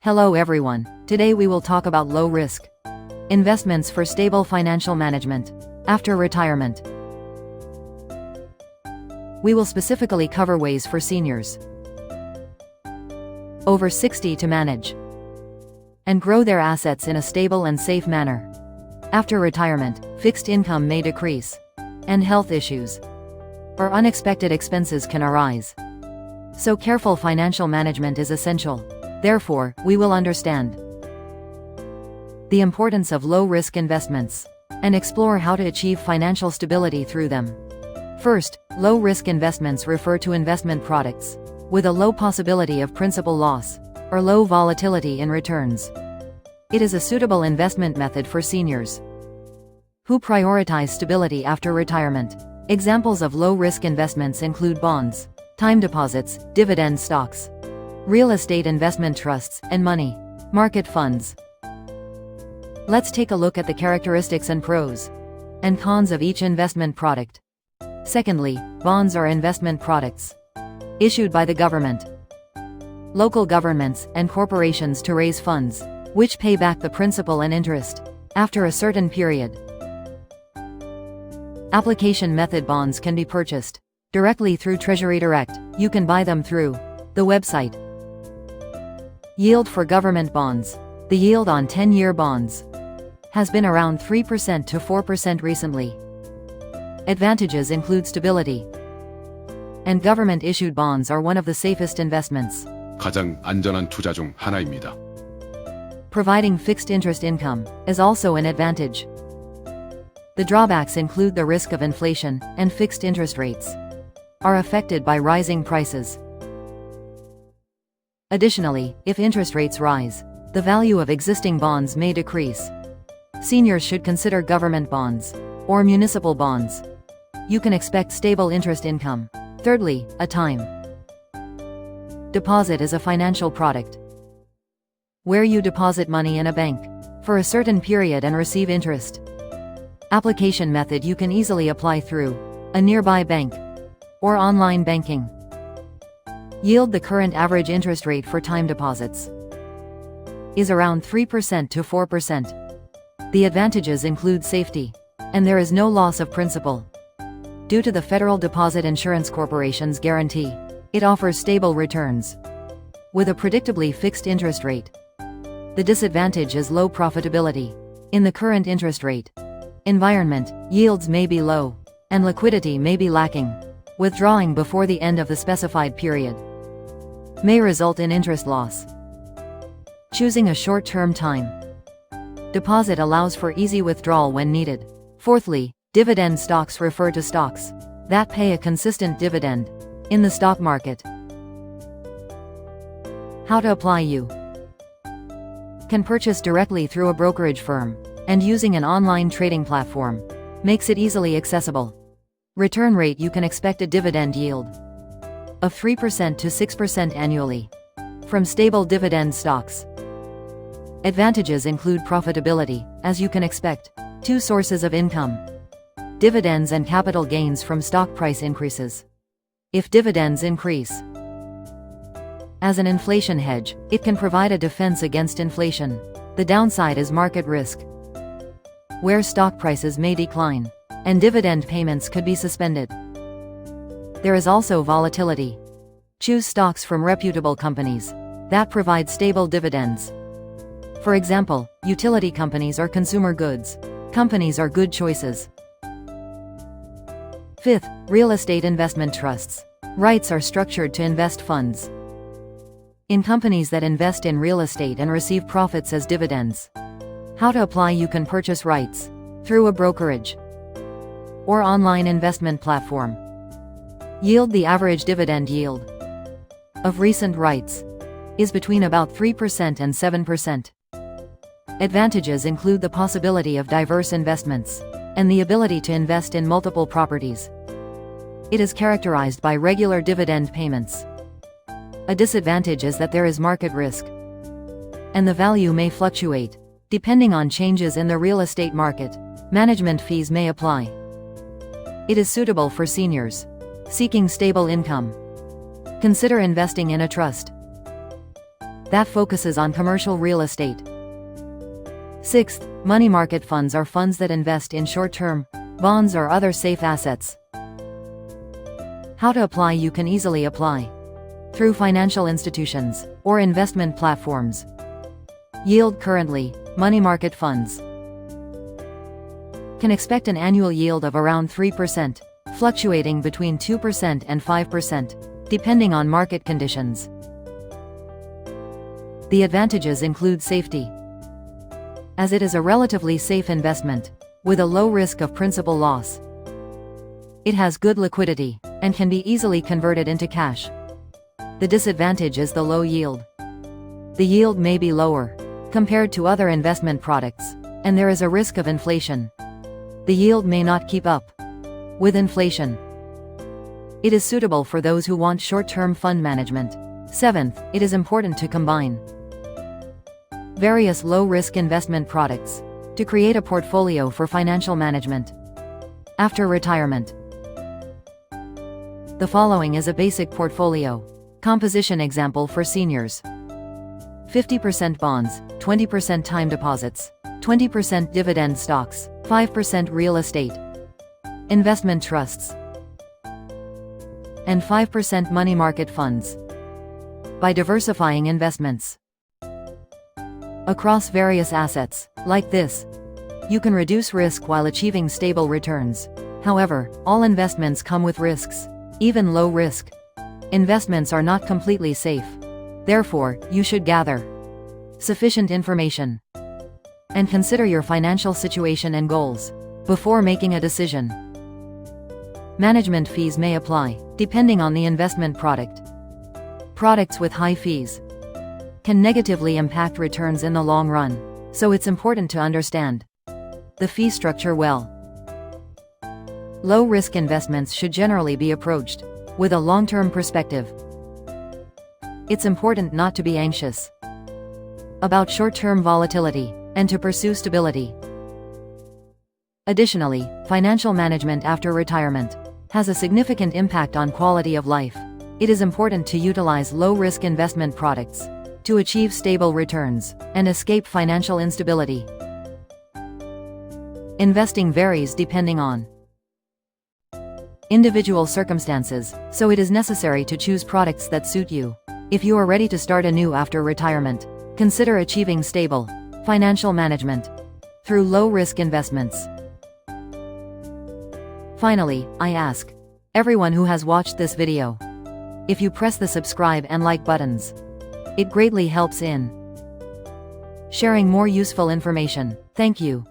Hello everyone, today we will talk about low-risk investments for stable financial management after retirement. We will specifically cover ways for seniors over 60 to manage and grow their assets in a stable and safe manner. After retirement, fixed income may decrease, and health issues or unexpected expenses can arise. So careful financial management is essential. Therefore, we will understand the importance of low-risk investments and explore how to achieve financial stability through them. First, low-risk investments refer to investment products with a low possibility of principal loss or low volatility in returns. It is a suitable investment method for seniors who prioritize stability after retirement. Examples of low-risk investments include bonds, time deposits, dividend stocks, real estate investment trusts, and money market funds. Let's take a look at the characteristics and pros and cons of each investment product. Secondly, bonds are investment products issued by the government, local governments, and corporations to raise funds, which pay back the principal and interest after a certain period. Application method: bonds can be purchased directly through Treasury Direct. You can buy them through the website. Yield for government bonds. The yield on 10-year bonds has been around 3% to 4% recently. Advantages include stability, and government-issued bonds are one of the safest investments, 가장 안전한 투자 중 하나입니다. providing fixed interest income is also an advantage. The drawbacks include the risk of inflation, and fixed interest rates are affected by rising prices. Additionally, if interest rates rise, the value of existing bonds may decrease. Seniors should consider government bonds or municipal bonds. You can expect stable interest income. Thirdly, a time deposit is a financial product where you deposit money in a bank for a certain period and receive interest. Application method: you can easily apply through a nearby bank or online banking. Yield: the current average interest rate for time deposits is around 3% to 4%. The advantages include safety, and there is no loss of principal. Due to the Federal Deposit Insurance Corporation's guarantee, it offers stable returns with a predictably fixed interest rate. The disadvantage is low profitability. In the current interest rate environment, yields may be low, and liquidity may be lacking. Withdrawing before the end of the specified period may result in interest loss. Choosing a short-term time deposit allows for easy withdrawal when needed. Fourthly, dividend stocks refer to stocks that pay a consistent dividend in the stock market. How to apply: you can purchase directly through a brokerage firm, and using an online trading platform makes it easily accessible. Return rate: you can expect a dividend yield of 3% to 6% annually from stable dividend stocks. Advantages include profitability, as you can expect two sources of income: dividends and capital gains from stock price increases. If dividends increase, as an inflation hedge, it can provide a defense against inflation. The downside is market risk, where stock prices may decline, and dividend payments could be suspended. There is also volatility. Choose stocks from reputable companies that provide stable dividends. For example, utility companies or consumer goods companies are good choices. Fifth, real estate investment trusts. REITs are structured to invest funds in companies that invest in real estate and receive profits as dividends. How to apply: you can purchase REITs through a brokerage or online investment platform. Yield: the average dividend yield of recent REITs is between about 3% and 7%. Advantages include the possibility of diverse investments and the ability to invest in multiple properties. It is characterized by regular dividend payments. A disadvantage is that there is market risk, and the value may fluctuate depending on changes in the real estate market. Management fees may apply. It is suitable for seniors seeking stable income. Consider investing in a trust that focuses on commercial real estate. Sixth, money market funds are funds that invest in short-term bonds or other safe assets. How to apply? You can easily apply through financial institutions or investment platforms. Yield: currently, money market funds can expect an annual yield of around 3%, fluctuating between 2% and 5%, depending on market conditions. The advantages include safety, as it is a relatively safe investment, with a low risk of principal loss. It has good liquidity, and can be easily converted into cash. The disadvantage is the low yield. The yield may be lower compared to other investment products, and there is a risk of inflation. The yield may not keep up with inflation. It is suitable for those who want short-term fund management. Seventh, it is important to combine various low-risk investment products to create a portfolio for financial management after retirement. The following is a basic portfolio composition example for seniors. 50% bonds, 20% time deposits, 20% dividend stocks, 5% real estate, investment trusts, and 5% money market funds. By diversifying investments across various assets, like this, you can reduce risk while achieving stable returns. However, all investments come with risks. Even low-risk investments are not completely safe. Therefore, you should gather sufficient information and consider your financial situation and goals before making a decision. Management fees may apply, depending on the investment product. Products with high fees can negatively impact returns in the long run, so it's important to understand the fee structure well. Low-risk investments should generally be approached with a long-term perspective. It's important not to be anxious about short-term volatility and to pursue stability. Additionally, financial management after retirement has a significant impact on quality of life. It is important to utilize low-risk investment products to achieve stable returns and escape financial instability. Investing varies depending on individual circumstances, so it is necessary to choose products that suit you. If you are ready to start anew after retirement, consider achieving stable financial management through low-risk investments. Finally, I ask everyone who has watched this video if you press the subscribe and like buttons. It greatly helps in sharing more useful information. Thank you.